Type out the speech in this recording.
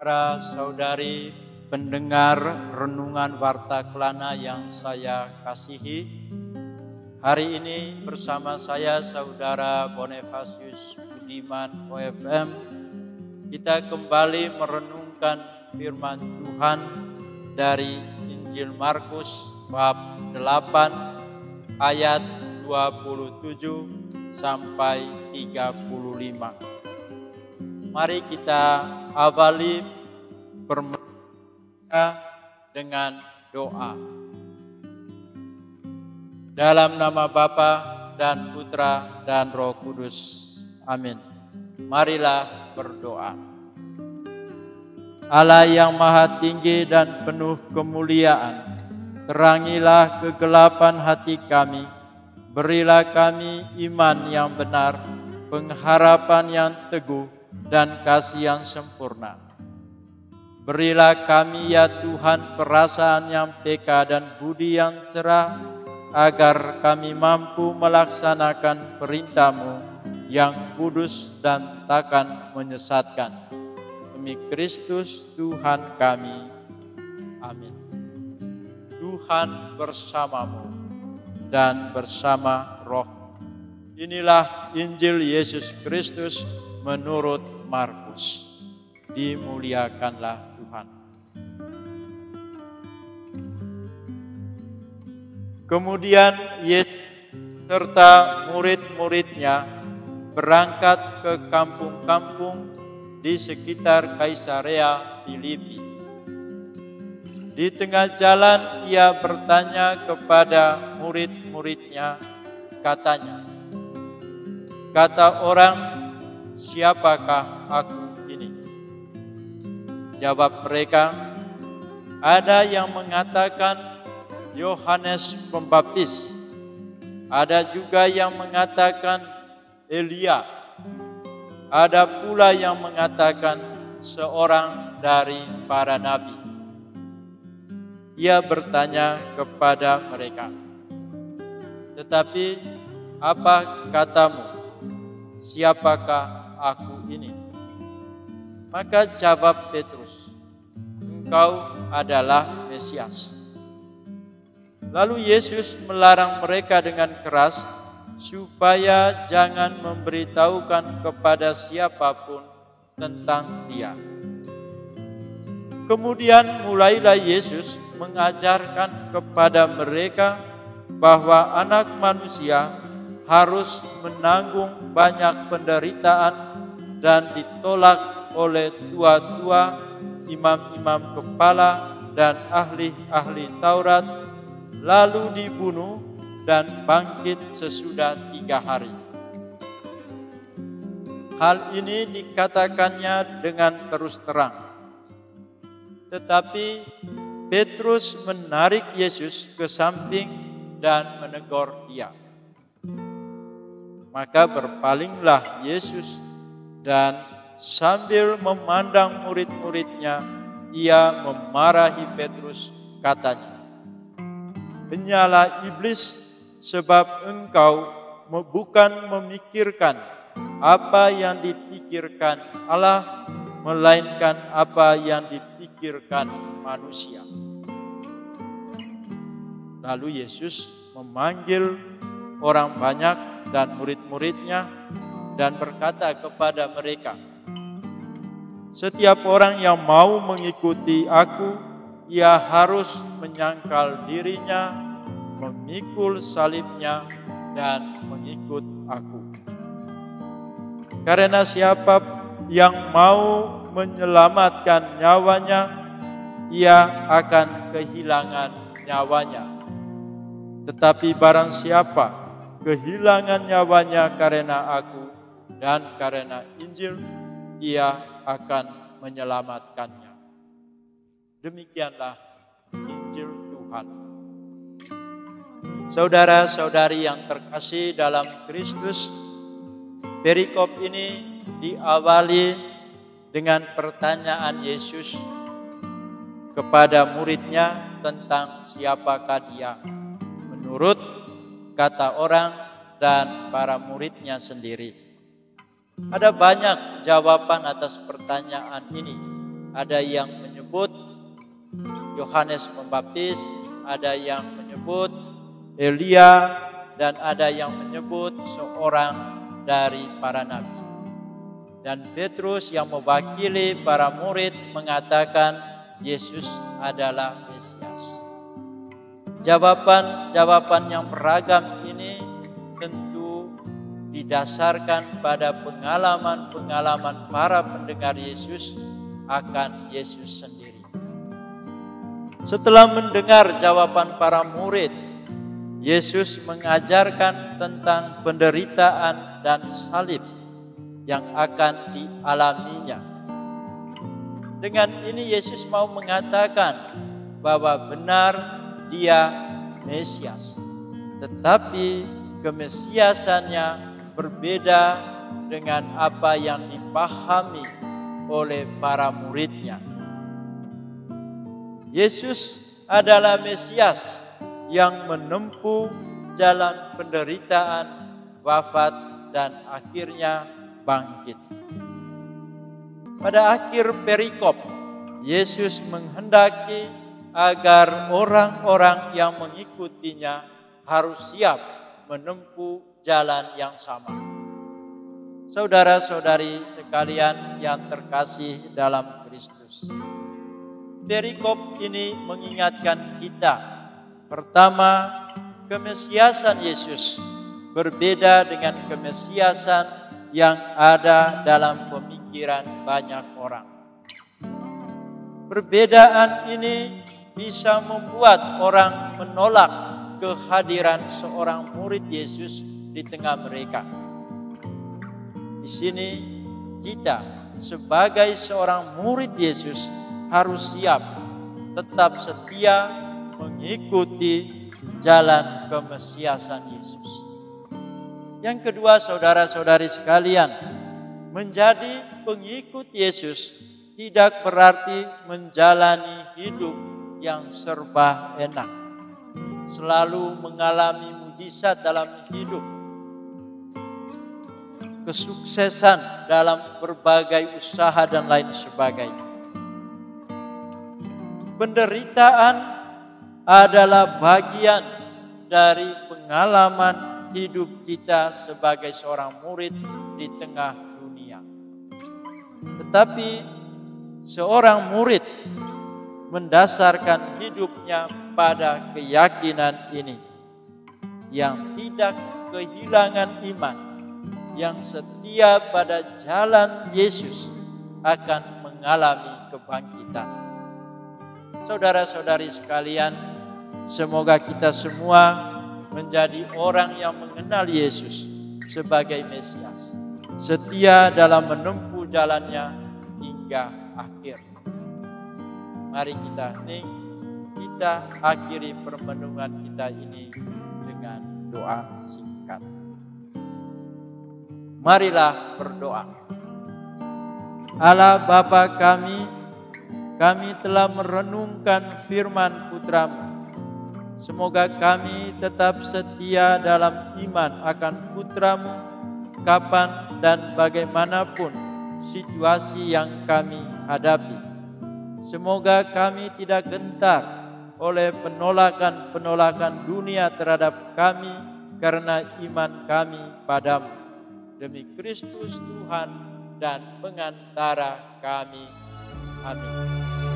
saudara-saudari pendengar renungan Warta Kelana yang saya kasihi. Hari ini bersama saya Saudara Bonifasius Budiman OFM, kita kembali merenungkan firman Tuhan dari Injil Markus bab 8 ayat 27 sampai 35. Mari kita awali permenungan dengan doa. Dalam nama Bapa dan Putra dan Roh Kudus. Amin. Marilah berdoa. Allah yang maha tinggi dan penuh kemuliaan, terangilah kegelapan hati kami, berilah kami iman yang benar, pengharapan yang teguh, dan kasih yang sempurna. Berilah kami ya Tuhan perasaan yang peka dan budi yang cerah, agar kami mampu melaksanakan perintah-Mu yang kudus dan takkan menyesatkan. Demi Kristus Tuhan kami. Amin. Tuhan bersamamu dan bersama roh. Inilah Injil Yesus Kristus menurut Markus. Dimuliakanlah Tuhan. Kemudian Yesus serta murid-muridnya berangkat ke kampung-kampung di sekitar Kaisarea Filipi. Di tengah jalan ia bertanya kepada murid-muridnya, katanya, "Kata orang, siapakah aku ini?" Jawab mereka, "Ada yang mengatakan Yohanes Pembaptis, ada juga yang mengatakan Elia, ada pula yang mengatakan seorang dari para nabi." Ia bertanya kepada mereka, "Tetapi apa katamu? Siapakah aku ini?" Maka jawab Petrus, "Engkau adalah Mesias." Lalu Yesus melarang mereka dengan keras supaya jangan memberitahukan kepada siapapun tentang Dia. Kemudian mulailah Yesus mengajarkan kepada mereka bahwa Anak Manusia harus menanggung banyak penderitaan dan ditolak oleh tua-tua, imam-imam kepala, dan ahli-ahli Taurat, lalu dibunuh dan bangkit sesudah 3 hari. Hal ini dikatakannya dengan terus terang. Tetapi Petrus menarik Yesus ke samping dan menegur dia. Maka berpalinglah Yesus dan sambil memandang murid-muridnya, ia memarahi Petrus, katanya, "Henyalah iblis, sebab engkau bukan memikirkan apa yang dipikirkan Allah, melainkan apa yang dipikirkan manusia." Lalu Yesus memanggil orang banyak dan murid-muridnya dan berkata kepada mereka, "Setiap orang yang mau mengikuti aku, ia harus menyangkal dirinya, memikul salibnya, dan mengikut aku. Karena siapa yang mau menyelamatkan nyawanya, ia akan kehilangan nyawanya. Tetapi barang siapa kehilangan nyawanya karena aku dan karena Injil, ia akan menyelamatkannya." Demikianlah Injil Tuhan. Saudara-saudari yang terkasih dalam Kristus, perikop ini diawali dengan pertanyaan Yesus kepada muridnya tentang siapakah Dia menurut kata orang dan para muridnya sendiri. Ada banyak jawaban atas pertanyaan ini. Ada yang menyebut Yohanes Pembaptis, ada yang menyebut Elia, dan ada yang menyebut seorang dari para nabi. Dan Petrus yang mewakili para murid mengatakan Yesus adalah Mesias. Jawaban-jawaban yang beragam ini tentu didasarkan pada pengalaman-pengalaman para pendengar Yesus akan Yesus sendiri. Setelah mendengar jawaban para murid, Yesus mengajarkan tentang penderitaan dan salib yang akan dialaminya. Dengan ini Yesus mau mengatakan bahwa benar Dia Mesias, tetapi kemesiasannya berbeda dengan apa yang dipahami oleh para muridnya. Yesus adalah Mesias yang menempuh jalan penderitaan, wafat, dan akhirnya bangkit. Pada akhir perikop, Yesus menghendaki agar orang-orang yang mengikutinya harus siap menempuh jalan yang sama. Saudara-saudari sekalian yang terkasih dalam Kristus, perikop ini mengingatkan kita, pertama, kemesiasan Yesus berbeda dengan kemesiasan yang ada dalam pemikiran banyak orang. Perbedaan ini bisa membuat orang menolak kehadiran seorang murid Yesus di tengah mereka. Di sini kita sebagai seorang murid Yesus harus siap, tetap setia mengikuti jalan kemesiasan Yesus. Yang kedua, saudara-saudari sekalian, menjadi pengikut Yesus tidak berarti menjalani hidup yang serba enak, selalu mengalami mujizat dalam hidup, kesuksesan dalam berbagai usaha dan lain sebagainya. Penderitaan adalah bagian dari pengalaman hidup kita sebagai seorang murid di tengah dunia. Tetapi seorang murid mendasarkan hidupnya pada keyakinan ini, yang tidak kehilangan iman, yang setia pada jalan Yesus akan mengalami kebangkitan. Saudara-saudari sekalian, semoga kita semua menjadi orang yang mengenal Yesus sebagai Mesias, setia dalam menempuh jalannya hingga akhir. Mari kita hening, kita akhiri permenungan kita ini dengan doa singkat. Marilah berdoa. Allah Bapa kami telah merenungkan firman Putra-Mu. Semoga kami tetap setia dalam iman akan Putra-Mu kapan dan bagaimanapun situasi yang kami hadapi. Semoga kami tidak gentar oleh penolakan-penolakan dunia terhadap kami karena iman kami padamu. Demi Kristus Tuhan dan pengantara kami. Amin.